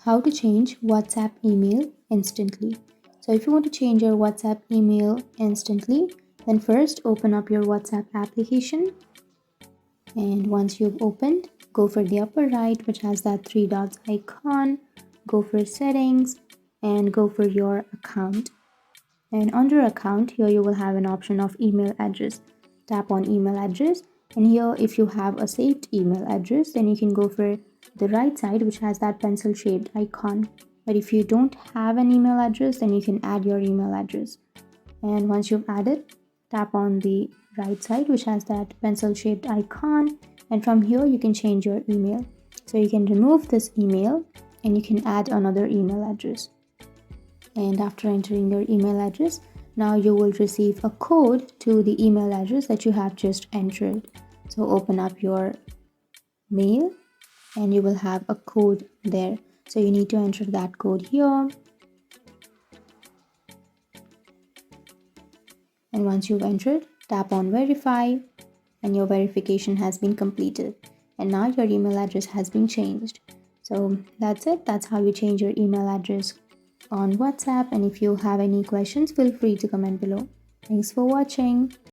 how to change WhatsApp email instantly. So if you want to change your WhatsApp email instantly, then first open up your WhatsApp application, and once you've opened, go for the upper right which has that three dots icon, go for settings and go for your account. And under account, here you will have an option of email address. Tap on email address, and here if you have a saved email address, then you can go for the right side which has that pencil shaped icon. But if you don't have an email address, then you can add your email address. And once you've added, tap on the right side which has that pencil shaped icon, and from here you can change your email. So you can remove this email and you can add another email address. And after entering your email address, now you will receive a code to the email address that you have just entered. So open up your mail and you will have a code there. So you need to enter that code here. And once you've entered, tap on verify and your verification has been completed. And now your email address has been changed. So that's it. That's how you change your email address on WhatsApp. And if you have any questions, feel free to comment below. Thanks for watching.